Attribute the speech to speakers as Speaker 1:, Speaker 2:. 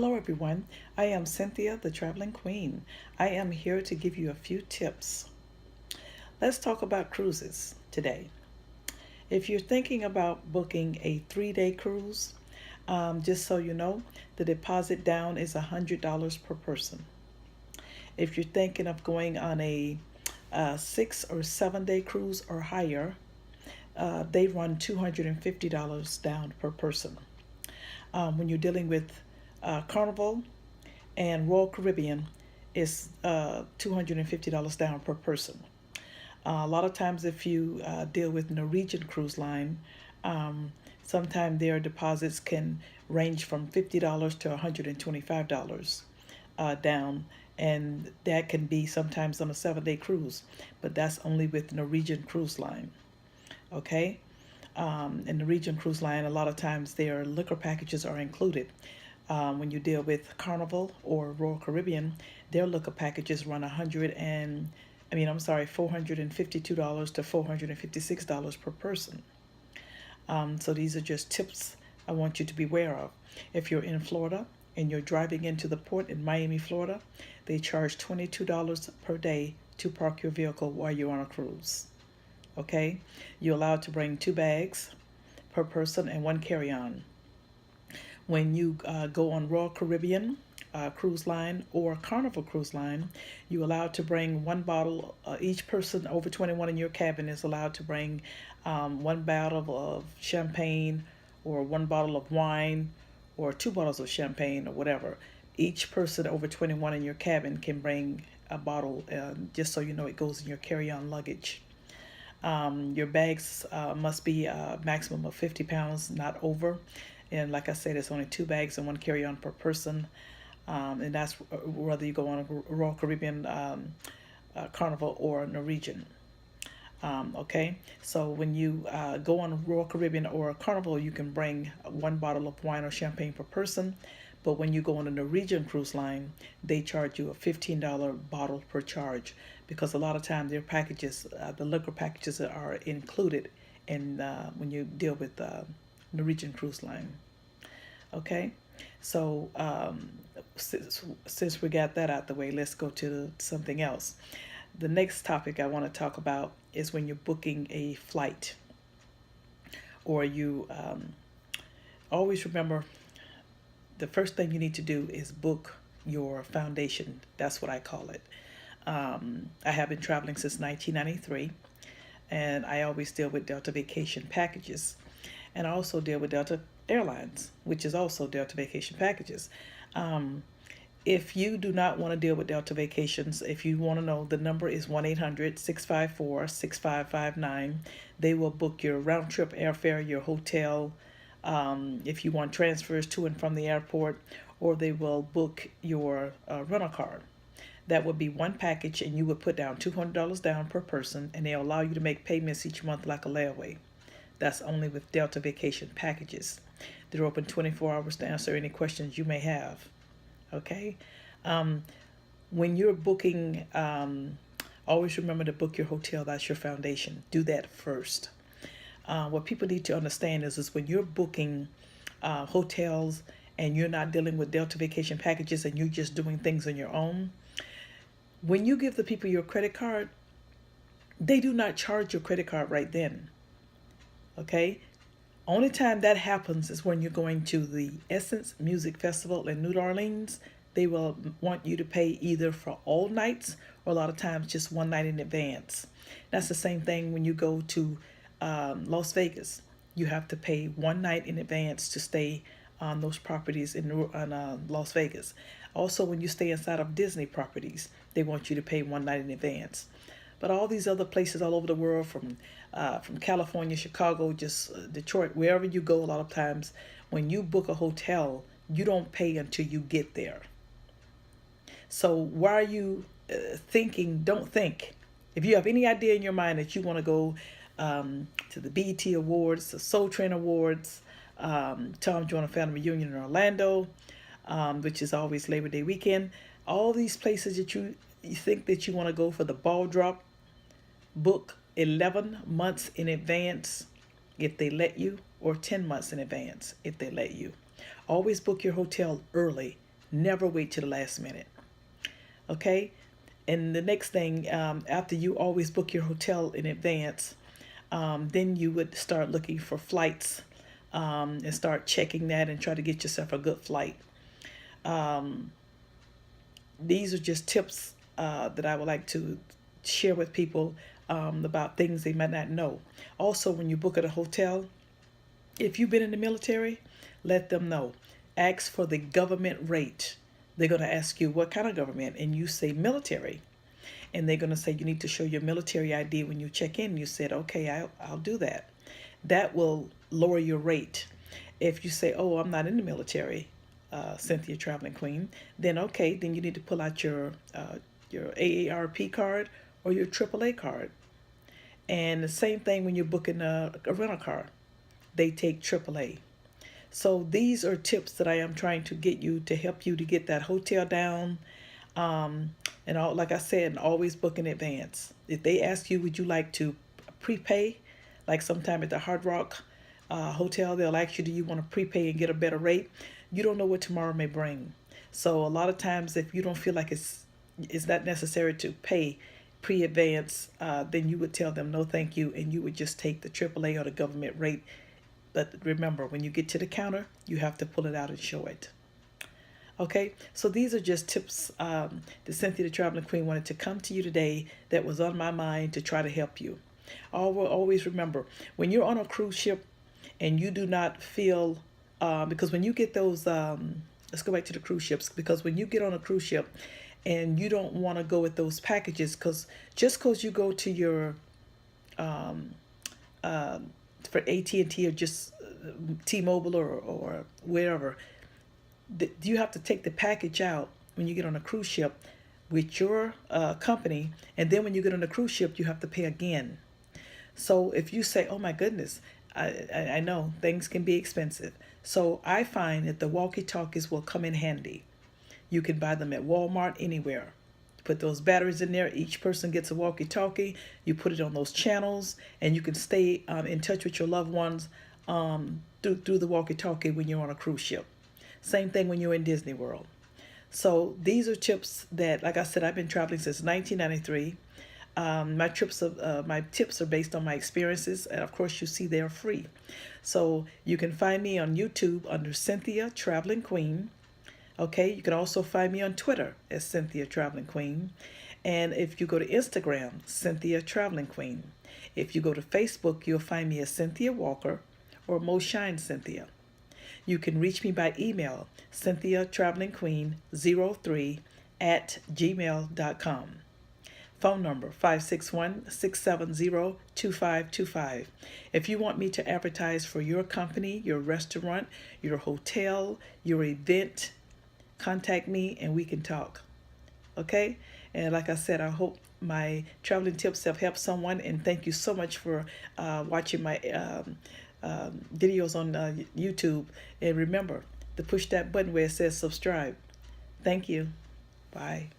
Speaker 1: Hello, everyone. I am Cynthia, the Traveling Queen. I am here to give you a few tips. Let's talk about cruises today. If you're thinking about booking a 3-day cruise, just so you know, the deposit down is $100 per person. If you're thinking of going on a 6 or 7 day cruise or higher, they run $250 down per person. When you're dealing with Carnival and Royal Caribbean, is $250 down per person. A lot of times, if you deal with Norwegian Cruise Line, sometimes their deposits can range from $50 to $125 down, and that can be sometimes on a 7-day cruise, but that's only with Norwegian Cruise Line. Okay, in Norwegian Cruise Line, a lot of times their liquor packages are included. When you deal with Carnival or Royal Caribbean, their liquor packages run $452 to $456 per person. So these are just tips I want you to be aware of. If you're in Florida and you're driving into the port in Miami, Florida, they charge $22 per day to park your vehicle while you're on a cruise. Okay, you're allowed to bring 2 bags per person and 1 carry-on. When you go on Royal Caribbean Cruise Line or Carnival Cruise Line, you're allowed to bring 1 bottle. Each person over 21 in your cabin is allowed to bring 1 bottle of champagne or 1 bottle of wine or 2 bottles of champagne or whatever. Each person over 21 in your cabin can bring a bottle, just so you know it goes in your carry-on luggage. Your bags must be a maximum of 50 pounds, not over. And like I said, it's only 2 bags and 1 carry-on per person. And that's whether you go on a Royal Caribbean, Carnival, or Norwegian. Okay, so when you go on a Royal Caribbean or a Carnival, you can bring 1 bottle of wine or champagne per person. But when you go on a Norwegian Cruise Line, they charge you a $15 bottle per charge, because a lot of times their packages, the liquor packages, are included in when you deal with Norwegian Cruise Line. Okay, so since we got that out the way, let's go to something else. The next topic I want to talk about is when you're booking a flight, or you always remember the first thing you need to do is book your foundation. That's what I call it. I have been traveling since 1993, and I always deal with Delta Vacation packages. And I also deal with Delta Airlines, which is also Delta Vacation packages. If you do not want to deal with Delta Vacations, if you want to know, the number is 1-800-654-6559. They will book your round trip airfare, your hotel, if you want transfers to and from the airport, or they will book your rental car. That would be one package, and you would put down $200 down per person, and they'll allow you to make payments each month like a layaway. That's only with Delta Vacation packages. They're open 24 hours to answer any questions you may have. Okay? When you're booking, always remember to book your hotel. That's your foundation. Do that first. What people need to understand is when you're booking hotels and you're not dealing with Delta Vacation packages and you're just doing things on your own, when you give the people your credit card, they do not charge your credit card right then. Okay? Only time that happens is when you're going to the Essence Music Festival in New Orleans. They will want you to pay either for all nights or a lot of times just one night in advance. That's the same thing when you go to Las Vegas. You have to pay one night in advance to stay on those properties in Las Vegas. Also, when you stay inside of Disney properties, they want you to pay one night in advance. But all these other places all over the world, from California, Chicago, just Detroit, wherever you go, a lot of times when you book a hotel, you don't pay until you get there. So why are you thinking? Don't think. If you have any idea in your mind that you want to go to the BET Awards, the Soul Train Awards, Tom Joyner Family Reunion in Orlando, which is always Labor Day weekend, all these places that you think that you want to go for the ball drop, book 11 months in advance if they let you, or 10 months in advance if they let you. Always book your hotel early Never wait till the last minute. Okay? And the next thing, after you always book your hotel in advance, then you would start looking for flights, and start checking that and try to get yourself a good flight. These are just tips that I would like to share with people, about things they might not know. Also, when you book at a hotel, if you've been in the military, let them know. Ask for the government rate. They're going to ask you what kind of government, and you say military. And they're going to say you need to show your military ID when you check in. You said, okay, I'll do that. That will lower your rate. If you say, oh, I'm not in the military, Cynthia Traveling Queen, then okay, then you need to pull out your AARP card or your AAA card. And the same thing when you're booking a rental car, they take AAA. So these are tips that I am trying to get you to help you to get that hotel down. And all, like I said, always book in advance. If they ask you, would you like to prepay? Like sometime at the Hard Rock Hotel, they'll ask you, do you want to prepay and get a better rate? You don't know what tomorrow may bring. So a lot of times, if you don't feel like it's not necessary to pay pre-advance, then you would tell them no, thank you, and you would just take the AAA or the government rate. But remember, when you get to the counter, you have to pull it out and show it. Okay, so these are just tips that Cynthia the Traveling Queen wanted to come to you today that was on my mind to try to help you. Always remember, when you're on a cruise ship and you do not feel, because when you get those, let's go back to the cruise ships, because when you get on a cruise ship and you don't want to go with those packages, because you go to your, for AT&T or just T-Mobile or wherever, you have to take the package out when you get on a cruise ship with your company, and then when you get on a cruise ship, you have to pay again. So if you say, oh my goodness, I know things can be expensive. So I find that the walkie-talkies will come in handy. You can buy them at Walmart, anywhere. Put those batteries in there. Each person gets a walkie-talkie. You put it on those channels, and you can stay in touch with your loved ones through the walkie-talkie when you're on a cruise ship. Same thing when you're in Disney World. So these are tips that, like I said, I've been traveling since 1993. My tips are based on my experiences, and of course, you see they are free. So you can find me on YouTube under Cynthia Traveling Queen. Okay, you can also find me on Twitter as Cynthia Traveling Queen. And if you go to Instagram, Cynthia Traveling Queen. If you go to Facebook, you'll find me as Cynthia Walker or Mo Shine Cynthia. You can reach me by email, cynthiatravelingqueen03@gmail.com. Phone number 561-670-2525. If you want me to advertise for your company, your restaurant, your hotel, your event, contact me and we can talk. Okay? And like I said, I hope my traveling tips have helped someone, and thank you so much for watching my videos on YouTube. And remember to push that button where it says subscribe. Thank you. Bye.